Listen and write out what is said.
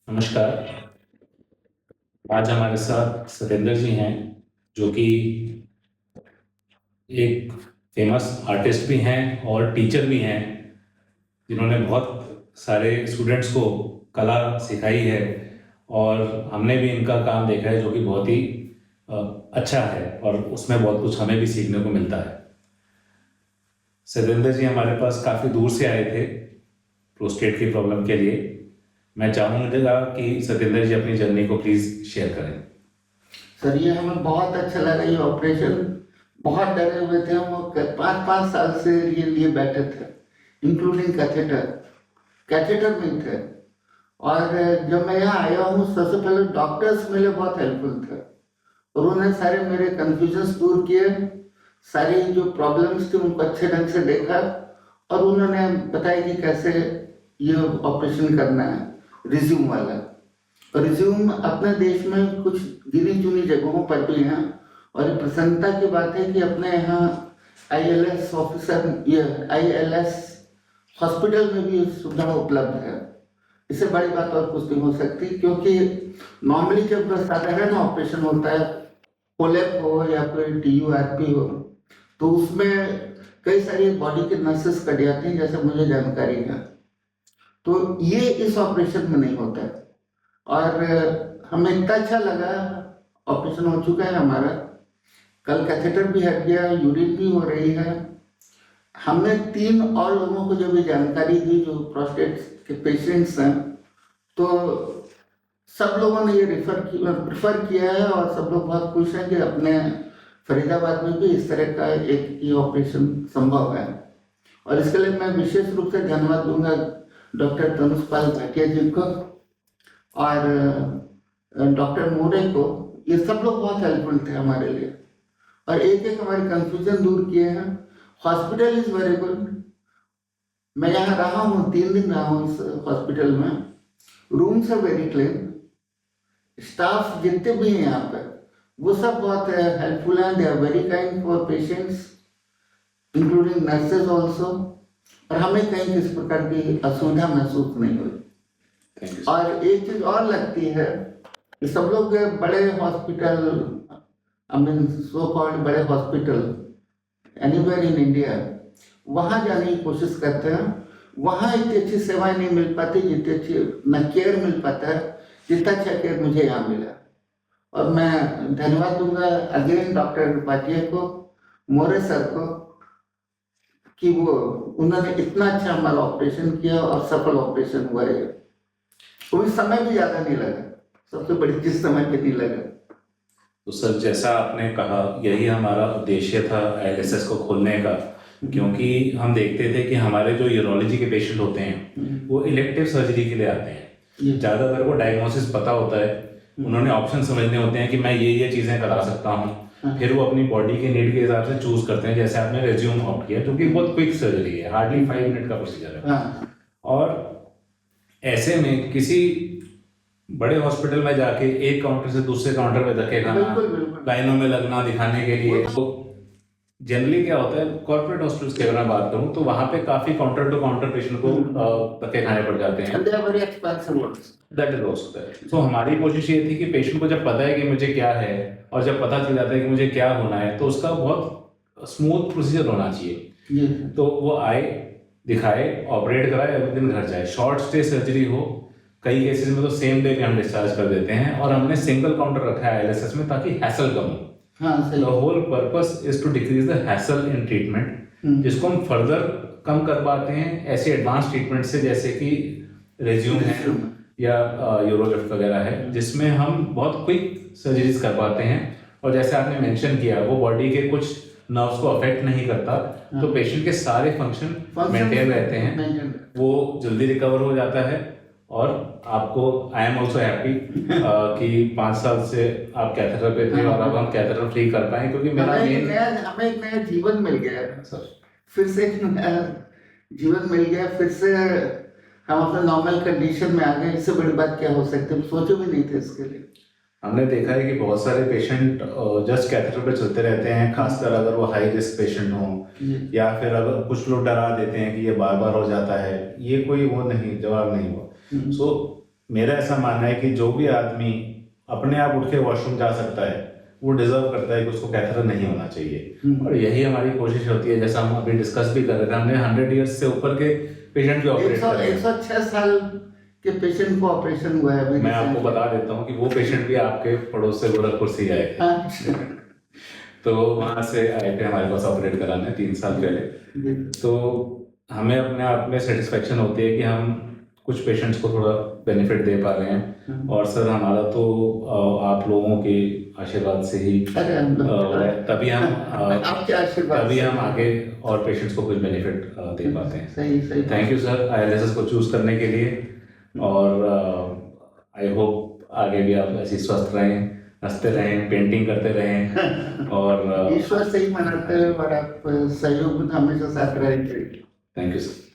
नमस्कार। आज हमारे साथ सतेंद्र जी हैं, जो कि एक फेमस आर्टिस्ट भी हैं और टीचर भी हैं, जिन्होंने बहुत सारे स्टूडेंट्स को कला सिखाई है। और हमने भी इनका काम देखा है, जो कि बहुत ही अ, अच्छा है और उसमें बहुत कुछ हमें भी सीखने को मिलता है। सतेंद्र जी हमारे पास काफ़ी दूर से आए थे प्रोस्टेट की प्रॉब्लम के लिए। मैं चाहूँगा कि सतेंद्र जी अपनी जर्नी को प्लीज़ शेयर करें। सर, ये हमें बहुत अच्छा लगा। ये ऑपरेशन बहुत डरे हुए थे हम। 5-5 साल से ये लिए बैठे थे, इंक्लूडिंग कैथेटर। कैथेटर में थे। और जब मैं यहाँ आया हूँ, सबसे पहले डॉक्टर्स मेरे बहुत हेल्पफुल थे और उन्होंने सारे मेरे कन्फ्यूजन्स दूर किए। सारी जो प्रॉब्लम्स थी उनको अच्छे ढंग से देखा और उन्होंने बताया कि कैसे ये ऑपरेशन करना है, रिज्यूम वाला। रिज्यूम अपने देश में कुछ गिनी चुनी जगहों पर भी हैं और ये प्रसन्नता की बात है कि अपने यहाँ आईएलएस ऑफिसर, ये आईएलएस हॉस्पिटल में भी सुविधा उपलब्ध है। इससे बड़ी बात और कुछ नहीं हो सकती, क्योंकि नॉर्मली जब साधारण ऑपरेशन होता है, कोलेप हो या कोई टीयूआरपी हो, तो उसमें कई सारी बॉडी के नसेस कट जाती हैं, जैसे मुझे जानकारी है। तो ये इस ऑपरेशन में नहीं होता है। और हमें इतना अच्छा लगा। ऑपरेशन हो चुका है हमारा, कल कैथेटर भी हट गया, यूरिन भी हो रही है। हमने 3 और लोगों को जब ये जानकारी दी जो प्रोस्टेट के पेशेंट्स हैं, तो सब लोगों ने ये प्रेफर किया है और सब लोग बहुत खुश हैं कि अपने फरीदाबाद में भी इस तरह का एक ये ऑपरेशन संभव है। और इसके लिए मैं विशेष रूप से धन्यवाद दूंगा डॉक्टर तनुष्पाल भाटिया जी को और डॉक्टर मोरे को। ये सब लोग बहुत हेल्पफुल थे हमारे लिए और एक एक हमारे कंफ्यूजन दूर किए हैं। Hospital is very good. मैं यहाँ रहा हूँ, 3 दिन रहा हूँ इस हॉस्पिटल में। Rooms are very clean. Staff जितने भी हैं यहाँ पर, वो सब बहुत हेल्पफुल हैं। They are very kind for patients, including nurses also. और हमें कहीं किसी प्रकार की असुविधा महसूस नहीं हुई। और एक चीज और लगती है कि सब लोग बड़े hospital, I mean so called बड़े हॉस्पिटल एनीवेयर इन इंडिया, वहाँ जाने की कोशिश करते हैं। वहाँ इतनी अच्छी सेवाएं नहीं मिल पाती, जितनी अच्छी न केयर मिल पाता है जितना अच्छा केयर मुझे यहाँ मिला। और मैं धन्यवाद दूंगा अगेन डॉक्टर भाटिया को, मोरे सर को, कि वो उन्होंने इतना अच्छा हमारा ऑपरेशन किया और सफल ऑपरेशन हुआ है। कोई समय भी ज़्यादा नहीं लगा, सबसे बड़ी चीज समय पे नहीं लगा। तो सर, जैसा आपने कहा, यही हमारा उद्देश्य था एलएसएस को खोलने का, क्योंकि हम देखते थे कि हमारे जो यूरोलॉजी के पेशेंट होते हैं वो इलेक्टिव सर्जरी के लिए आते हैं। ज़्यादातर को डायग्नोसिस पता होता है, उन्होंने ऑप्शन समझने होते हैं कि मैं ये चीज़ें करा सकता हूँ। फिर वो अपनी बॉडी के नीड के हिसाब से चूज करते हैं। जैसे आपने रेज्यूम ऑप्ट किया, जो कि बहुत क्विक सर्जरी है, हार्डली 5 मिनट का प्रोसीजर है। और ऐसे में किसी बड़े हॉस्पिटल में जाके एक काउंटर से दूसरे काउंटर पे धक्के खाना, लाइनों में लगना दिखाने के लिए, तो जनरली क्या होता है, कॉर्पोरेट हॉस्पिटल्स की अगर मैं बात करूं तो वहां पे काफी काउंटर टू काउंटर पेशेंट को धक्के खाने पड़ जाते हैं। That is also that. तो हमारी कोशिश ये थी कि पेशेंट को जब पता है कि मुझे क्या है और जब पता चल जाता है कि मुझे क्या होना है, तो उसका बहुत स्मूथ प्रोसीजर होना चाहिए। तो वो आए, दिखाए, ऑपरेट कराए, अगले दिन घर जाए। शॉर्ट स्टे सर्जरी हो, कई केसेस में तो सेम डे पे हम डिस्चार्ज कर देते हैं। और हमने सिंगल काउंटर रखा है एलएसएस में, ताकि हैसल कम हो। The whole purpose is to decrease the hassle in treatment, जिसको हम फर्दर कम कर पाते हैं ऐसे एडवांस ट्रीटमेंट से, जैसे कि रेज्यूम है या यूरोलिफ्ट वगैरह है, जिसमें हम बहुत क्विक सर्जरीज कर पाते हैं। और जैसे आपने मेंशन किया, वो बॉडी के कुछ नर्व्स को अफेक्ट नहीं करता, तो पेशेंट के सारे फंक्शन मेंटेन रहते हैं, वो जल्दी रिकवर हो जाता है। और आपको आई एम ऑल्सो हैप्पी कि 5 साल से आप कैथेटर पे थे और अब हम कैथेटर फ्री कर पाए, क्योंकि मेरा हमें एक नया जीवन मिल गया है सर। फिर से एक नया जीवन मिल गया, फिर से हम अपने नॉर्मल कंडीशन में आ गए। इससे बड़ी बात क्या हो सकती है, सोचे भी नहीं थे इसके लिए। हमने देखा है कि बहुत सारे पेशेंट जस्ट कैथेटर पे चलते रहते हैं, खासकर अगर वो हाई रिस्क पेशेंट हो, या फिर अगर कुछ लोग डरा देते हैं कि ये बार बार हो जाता है। ये कोई वो नहीं, जवाब नहीं हुआ। सो मेरा ऐसा मानना है कि जो भी आदमी अपने आप उठ के वॉशरूम जा सकता है वो डिजर्व करता है कि उसको कैथेटर नहीं होना चाहिए। और यही हमारी कोशिश होती है, जैसा हम अभी डिस्कस भी कर रहे थे, हमने 100 ईयर्स से ऊपर के पेशेंट भी ऑपरेट करे हैं। 106 साल के पेशेंट को ऑपरेशन हुआ है अभी। मैं आपको बता देता हूँ कि वो पेशेंट भी आपके पड़ोस से गोरखपुर से ही आए थे। अच्छा। तो वहाँ से आए थे हमारे पास ऑपरेट कराने 3 साल पहले। तो हमें अपने आप में सेटिस्फेक्शन होती है कि हम कुछ पेशेंट्स को थोड़ा बेनिफिट दे पा रहे हैं। और सर हमारा तो आप लोगों के आशीर्वाद से ही तभी हम आपके आशीर्वाद तभी से। हम आगे और पेशेंट्स को कुछ बेनिफिट दे पाते हैं। सही सही। थैंक यू सर ILSS को चूज करने के लिए। और आई होप आगे भी आप ऐसे स्वस्थ रहें, हंसते रहें, पेंटिंग करते रहें और ईश्वर से ही मनाते हैं और आप सहयोग हमेशा साथ रहेंगे। Thank you sir.